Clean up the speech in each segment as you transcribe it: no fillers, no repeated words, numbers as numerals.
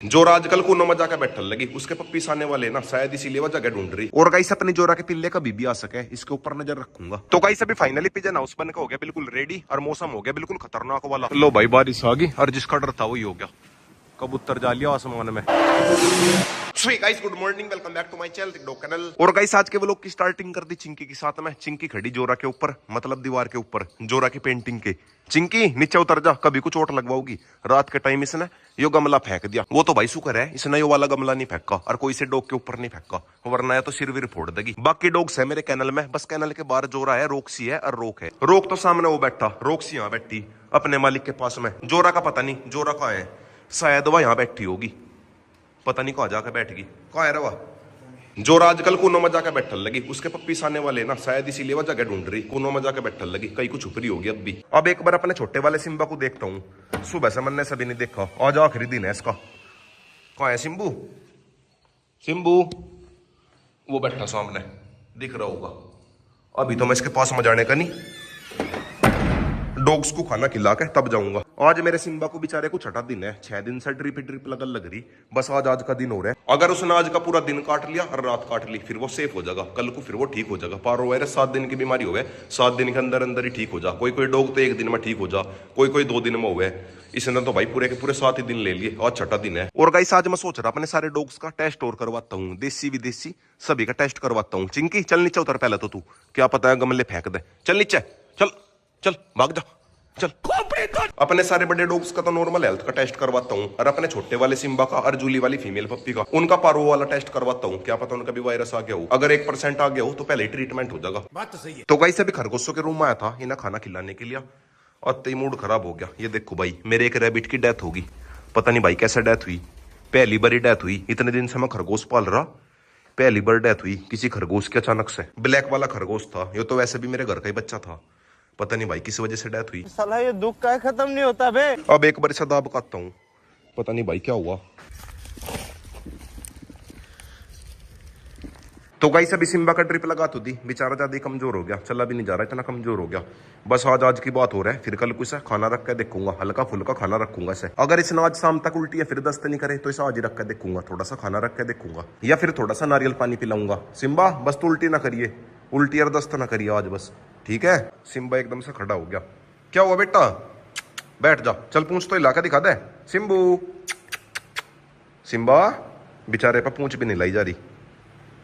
जोरा आजकल कोनों में जाकर बैठल लगी, उसके पप्पीस आने वाले ना, शायद इसीलिए वो जगह ढूंढ रही। और गाइस अपनी जोरा के पिल्ले कभी भी आ सके, इसके ऊपर नजर रखूंगा। तो गाइस अभी फाइनली पिजन हाउस बन के हो गया बिल्कुल रेडी, और मौसम हो गया बिल्कुल खतरनाक वाला। लो भाई बारिश आ गई, और जिसका डर था वही हो गया, कबूतर जा लिया आसमान में। So guys good morning, welcome back to my channel. और गाइस आज के व्लॉग की स्टार्टिंग कर दी चिंकी के साथ में। चिंकी खड़ी जोरा के ऊपर, मतलब दीवार के ऊपर, जोरा की पेंटिंग के। चिंकी नीचे उतर जा, कभी कुछ चोट लगवाओगी। रात के टाइम इसने यो गमला फेंक दिया। वो तो भाई शुक्र है इसने यो वाला गमला नहीं फेंका, और कोई से डॉग के ऊपर नहीं फेंका, वरना या तो सिर विर फोड़ देगी। बाकी डॉग्स है मेरे कैनल में, बस कैनल के बाहर जोरा है, रोक्सी है और रोक है। रोक तो सामने वो बैठा, रोक्सी यहाँ बैठी अपने मालिक के पास में। जोरा का पता नहीं, जोरा कहाँ है, शायद वह यहाँ बैठी होगी, पता नहीं कहाँ जाकर बैठ गई। कहाँ है रवा? जोरा आजकल कोनों में जाकर बैठल लगी, उसके पप्पीस आने वाले ना, शायद इसीलिए वो जगह ढूंढ रही, कोनों में जाकर बैठल लगी, कहीं कुछ छुप रही होगी अब भी। अब एक बार अपने छोटे वाले सिम्बा को देखता हूँ, सुबह से मैंने सभी नहीं देखा, आज आखिरी दिन है इसका। कहाँ है सिम्बू? सिम्बू वो बैठा सामने, दिख रहा होगा। अभी तो मैं इसके पास में जाने का नहीं, डॉग्स को खाना खिला के तब जाऊंगा। आज मेरे सिम्बा को बेचारे को छठा दिन है, 6 दिन से ड्रिप लगन लग रही, बस आज का दिन हो रहा है। अगर उसने आज का पूरा दिन काट लिया और रात काट ली, फिर वो सेफ हो जाएगा, कल को फिर वो ठीक हो जाएगा। पारो वायरस 7 दिन की बीमारी हो गए, 7 दिन के अंदर अंदर ही ठीक हो जा। कोई डॉग तो 1 दिन में ठीक हो जा, कोई 2 दिन में हुए। इसने तो भाई पूरे के पूरे 7 ही दिन ले लिए, आज छठा दिन है। और गाइस आज मैं सोच रहा अपने सारे डॉग्स का टेस्ट और करवाता हूँ, देसी विदेशी सभी का टेस्ट करवाता हूँ। चिंकी चल नीचे उतर पहले तो, तू क्या पता है गमले फेंक दे। चल नीचे, चल चल भाग जा, चल। अपने सारे बड़े डॉग्स का तो नॉर्मल हेल्थ का टेस्ट करवाता हूँ, और अपने छोटे वाले सिम्बा का और जूली वाली फीमेल पप्पी का, उनका पारो वाला टेस्ट करवाता हूँ। क्या पता उनका भी वायरस आ गया हो, अगर 1% आ गया हो तो पहले ही ट्रीटमेंट हो जाएगा। बात तो सही है। तो गाइस अभी खरगोशों के रूम में आया था इन्हें खाना खिलाने के लिए, और तई मूड खराब हो गया। ये देखो भाई, मेरे एक रैबिट की डेथ होगी, पता नहीं भाई कैसे डेथ हुई, पहली बार डेथ हुई। इतने दिन से मैं खरगोश पाल रहा, पहली बार डेथ हुई किसी खरगोश के अचानक से। ब्लैक वाला खरगोश था, ये तो वैसे भी मेरे घर का ही बच्चा था, पता नहीं भाई किस वजह से डेथ हुई। साला ये दुख का खत्म नहीं होता बे। अब एक बार सदा बकाता हूँ, पता नहीं भाई क्या हुआ। तो गाइस अभी सिम्बा का ड्रिप लगा तो दी, बेचारा ज्यादा ही कमजोर हो गया, चला भी नहीं जा रहा, इतना कमजोर हो गया। बस आज की बात हो रहा है, फिर कल कुछ खाना रख के देखूंगा, हल्का फुल्का खाना रखूंगा इसे। अगर इसने आज शाम तक उल्टी या फिर दस्त नहीं करे तो इसे आज ही रख के देखूंगा, थोड़ा सा खाना रख के देखूंगा, या फिर थोड़ा सा नारियल पानी पिलाऊंगा। सिम्बा बस तो उल्टी ना करिए, उल्टी और दस्त ना करिए आज बस, ठीक है? सिम्बा एकदम से खड़ा हो गया। क्या हुआ बेटा? बैठ जा, चल पूंछ तो इलाका दिखा दे सिम्बू। सिम्बा बेचारे पर पूंछ भी नहीं लाई जा रही,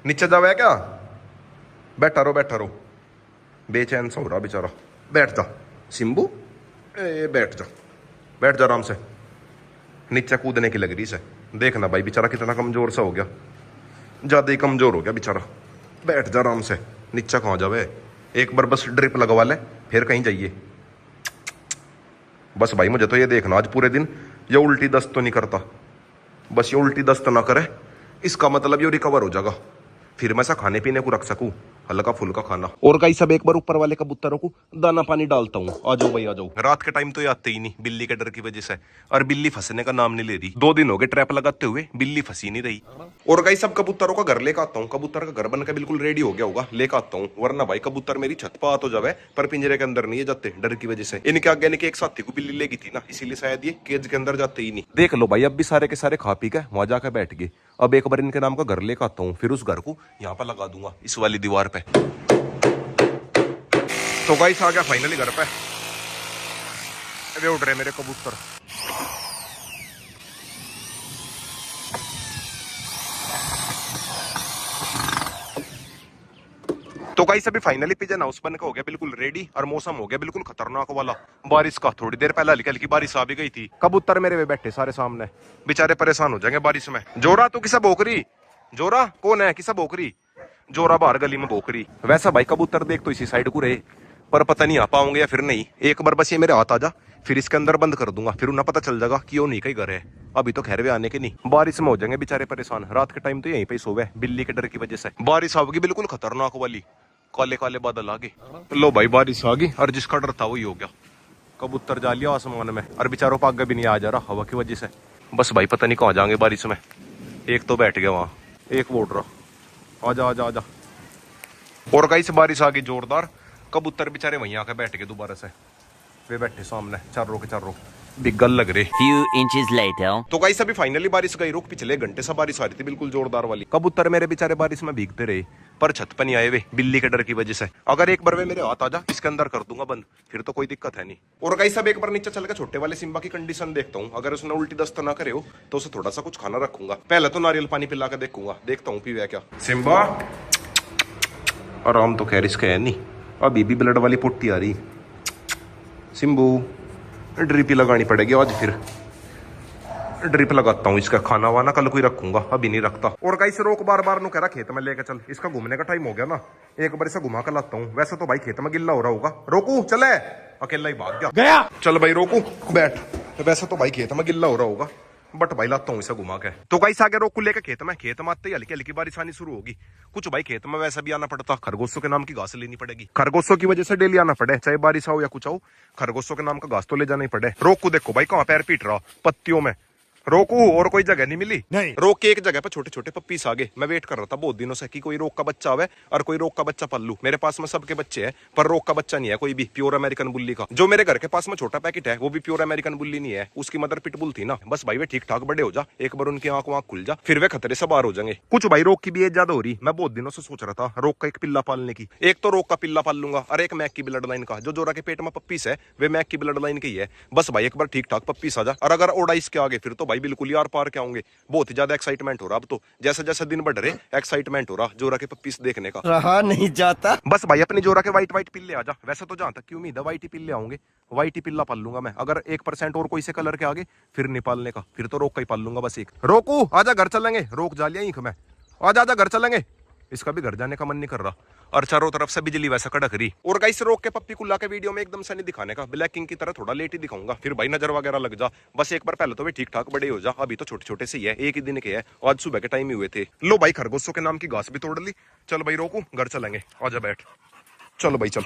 नीचे जावे क्या? बैठा रहो, बेचैन सा हो रहा बेचारा। बैठ जा सिम्बू, बैठ जा आराम से। नीचे कूदने की लग रही से, देखना भाई बेचारा कितना कमजोर सा हो गया, ज्यादा ही कमजोर हो गया बेचारा। बैठ जा आराम से, नीचे कहाँ जावे, एक बार बस ड्रिप लगवा ले फिर कहीं जाइए। बस भाई मुझे तो ये देखना आज पूरे दिन ये उल्टी दस्त तो नहीं करता, बस ये उल्टी दस्त ना करे, इसका मतलब ये रिकवर हो जाएगा, फिर मैं ऐसा खाने पीने को रख सकूं, हल्का फुल्का खाना। और गाइस सब एक बार ऊपर वाले कबूतरों को दाना पानी डालता हूँ। आ जाओ भाई आ जाओ, रात के टाइम तो ये आते ही नहीं बिल्ली के डर की वजह से, और बिल्ली फंसने का नाम नहीं ले रही। 2 दिन हो गए ट्रैप लगाते हुए, बिल्ली फंसी नहीं रही। और गाइस सब कबूतरों का घर लेकर आता हूँ, कबूतर का घर बनकर बिल्कुल रेडी हो गया होगा, लेकर आता हूँ, वरना भाई कबूतर मेरी छत पर आ तो जावे पर पिंजरे के अंदर नहीं जाते डर की वजह से। इनके आगे इनके एक साथी को बिल्ली लेगी थी ना, इसीलिए शायद ये केज के अंदर जाते ही नहीं। देख लो भाई अब भी सारे के सारे खा पी के वहां जाकर बैठ गए। अब एक बार इनके नाम का घर लेकर आता हूँ, फिर उस घर को यहाँ पर लगा दूंगा इस वाली दीवार पे। तो गाइस आ गया फाइनली घर पे, अबे उठ रहे मेरे कबूतर। तो गाइस अभी फाइनली पिजन हाउस बन के हो गया बिल्कुल रेडी, और मौसम हो गया बिल्कुल खतरनाक वाला बारिश का। थोड़ी देर पहले हल्की हल्की बारिश आ भी गई थी। कबूतर मेरे वे बैठे सारे सामने, बेचारे परेशान हो जाएंगे बारिश में। जोरा तू किसा भोकरी? जोरा कौन है, किसा भोकरी? जोरा बाहर गली में भोकरी। वैसा भाई कबूतर देख तो इसी साइड को रहे, पर पता नहीं आ पाओगे या फिर नहीं। एक बार बस ये मेरे हाथ आ जा, फिर इसके अंदर बंद कर दूंगा, फिर उन्हें पता चल जाएगा कि वो नहीं कहीं घर है। अभी तो खैर वे आने के नहीं, बारिश में हो जाएंगे बेचारे परेशान। रात के टाइम तो यहीं पे सोवे बिल्ली के डर की वजह से। बारिश आओगी बिल्कुल खतरनाक वाली, काले काले बादल आ गए। लो भाई बारिश आ गई, और जिसका डर था वही हो गया, कबूतर जा लिया आसमान में, और बेचारों को आगे भी नहीं आ जा रहा हवा की वजह से। बस भाई पता नहीं कहाँ जाएंगे बारिश में। एक तो बैठ गया वहां, एक वोट रहा, आजा। और गाइस बारिश आ गई जोरदार, कबूतर बेचारे वहीं आके बैठ गए दोबारा से, वे बैठे सामने चारों के चारों। बिगल लग रहे। Few inches later. तो गाइस अभी फाइनली बारिश गई रुक, पिछले घंटे से बारिश आ रही थी बिल्कुल जोरदार वाली। कबूतर मेरे बेचारे बारिश में भीगते रहे पर छत पर नहीं आए वे बिल्ली के डर की वजह से। अगर एक बार वे मेरे हाथ आ जा इसके अंदर कर दूंगा बंद, फिर तो कोई दिक्कत है नहीं। और गाइस अब एक बार नीचे चल के छोटे वाले सिम्बा की कंडीशन देखता हूँ, अगर उसने उल्टी दस्त ना करे हो तो उसे थोड़ा सा कुछ खाना रखूंगा। पहले तो नारियल पानी पिला के देखूंगा, देखता हूँ पीवे क्या। सिम्बा आराम तो खैर इसका है नहीं, अभी भी ब्लड वाली पुट्टी आ रही। सिम्बू ड्रिप लगानी पड़ेगी आज, फिर ड्रिप लगाता हूँ इसका। खाना वाना कल कोई रखूंगा, अभी नहीं रखता। और गाइस रोक बार बार नु कह रहा खेत में लेके चल, इसका घूमने का टाइम हो गया ना, एक बार इसे घुमा कर लाता हूँ। वैसे तो भाई खेत में गिल्ला हो रहा होगा। रोकू चले, अकेला ही भाग गया। चल भाई रोकू बैठ, वैसे तो भाई खेत में गिल्ला हो रहा होगा बट भाई लाता हूँ इसे घुमा के। तो गाइस आगे रोकू लेके खेत में आते ही हल्की हल्की बारिश आनी शुरू होगी। कुछ भाई खेत में वैसा भी आना पड़ता, खरगोशों के नाम की घास लेनी पड़ेगी। खरगोशों की वजह से डेली आना पड़े, चाहे बारिश हो या कुछ हो, खरगोशों के नाम का घास तो ले जाना ही पड़े। रोकू देखो भाई कहाँ पैर पीट रहा पत्तियों में। रोकू और कोई जगह नहीं मिली नहीं। रोक के एक जगह पे छोटे छोटे पप्पीस आ गए। मैं वेट कर रहा था बहुत दिनों से कि कोई रोक का बच्चा आवे और कोई रोक का बच्चा पल्लू। मेरे पास में सबके बच्चे हैं पर रोक का बच्चा नहीं है कोई भी प्योर अमेरिकन बुल्ली का। जो मेरे घर के पास में छोटा पैकेट है वो भी प्योर अमेरिकन बुल्ली नहीं है, उसकी मदर पिटबुल थी ना। बस भाई वे ठीक ठाक बड़े हो जा, एक बार उनकी आंख खुल जा, फिर वे खतरे से बाहर हो जाएंगे। कुछ भाई रोक की भी एज ज्यादा हो रही। मैं बहुत दिनों से सोच रहा था रोक का एक पिल्ला पालने की। एक तो रोक का पिल्ला पाल लूंगा और एक मैक की ब्लड लाइन का। जो जोरा के पेट में पप्पीस है वे मैक की ब्लड लाइन की है। बस भाई एक बार ठीक ठाक पप्पीस आ जा, और अगर ओडा इसके आगे फिर तो भाई बिल्कुल यार पार क्या होंगे। बहुत ही ज्यादा एक्साइटमेंट हो रहा अब तो, जैसे जैसे दिन बढ़ रहे एक्साइटमेंट हो रहा जोरा के पप्पीस देखने का। रहा नहीं जाता। बस भाई अपने जोरा के वाइट पिल्ले आ जा। वैसे तो जहां तक की उम्मीद है वाइट ही पिल्ले आऊंगे, वाइट ही पिल्ला पाल लूंगा मैं। अगर 1% और कोई से कलर के आगे फिर नहीं पालने का, फिर तो रोक का ही पाल लूंगा बस एक। रोकू आजा घर चलेंगे, रोक जा लिया ईख में, आजा घर चलेंगे। इसका भी घर जाने का मन नहीं कर रहा और चारों तरफ से बिजली वैसा कड़क रही। और गाइस रोक के पप्पी को ला के वीडियो में एकदम से नहीं दिखाने का, ब्लैक किंग की तरह थोड़ा लेट ही दिखाऊंगा, फिर भाई नजर वगैरह लग जा। बस एक बार पहले तो वे ठीक ठाक बड़े हो जा, अभी तो छोटे छोटे से ही है, एक ही दिन के है, आज सुबह के टाइम ही हुए थे। लो भाई खरगोशों के नाम की घास भी तोड़ ली। चल भाई रोकू घर चलेंगे, आजा बैठ। चल भाई चल,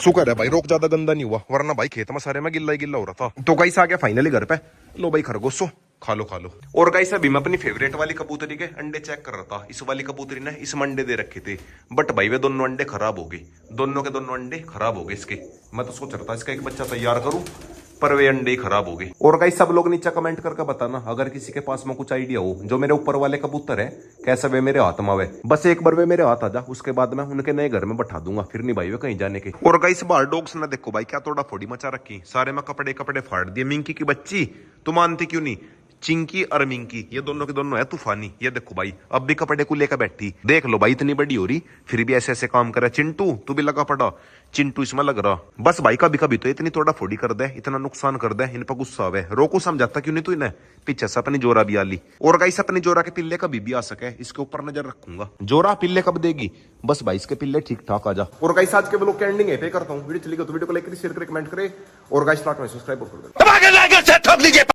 शुक्र है भाई रोक ज्यादा गंदा नहीं हुआ, वरना भाई खेत में सारे में गिल्ला ही गिल्ला हो रहा था। तो गाइस आ गया फाइनली घर पे। लो भाई खरगोशो खा लो खा लो। और गाइस अभी मैं अपनी फेवरेट वाली कबूतरी के अंडे चेक कर रहा था। इस वाली कबूतरी ने इसमें अंडे दे रखे थे बट भाई वे दोनों अंडे खराब हो गए, दोनों के दोनों अंडे खराब हो गए इसके। मैं तो सोच रहा था इसका एक बच्चा तैयार करूं पर वे अंडे ही खराब हो गए। और गाइस सब लोग नीचे कमेंट करके बताना अगर किसी के पास में कुछ आइडिया हो। जो मेरे ऊपर वाले कबूतर है कैसे वे मेरे हाथ में आवे, बस एक बार वे मेरे हाथ आ जा, उसके बाद मैं उनके नए घर में बैठा दूंगा, फिर नहीं भाई वे कहीं जाने के। और गाइस बाहर डॉग्स ने देखो भाई क्या तोड़ा फोड़ी मचा रखी, सारे में कपड़े फाड़ दिए। मिंकी की बच्ची तू मानती क्यों नहीं, चिंकी और मिंकी ये दोनों के दोनों है तूफानी। ये देखो भाई अब भी कपड़े को लेकर बैठी, देख लो भाई इतनी बड़ी हो रही फिर भी ऐसे ऐसे काम करे। चिंटू तू भी लगा पड़ा, चिंटू इसमें लग रहा। बस भाई कभी कभी तो इतनी तोड़ा फोड़ी कर दे, इतना नुकसान कर दे, इन पर गुस्सा आवे। रोको समझाता क्यों नहीं तू इन्हें, पीछे से अपनी जोरा भी आ ली। और गाइस अपनी जोरा के पिल्ले कभी भी आ सके, इसके ऊपर नजर रखूंगा। जोरा पिल्ले कब देगी, बस भाई इसके पिल्ले ठीक ठाक आ जा। और गाइस आज के ब्लॉग के एंडिंग पे करता हूँ। वीडियो चली गई तो वीडियो को लाइक करें, शेयर करें, कमेंट करें और गाइस सब्सक्राइब कर दो।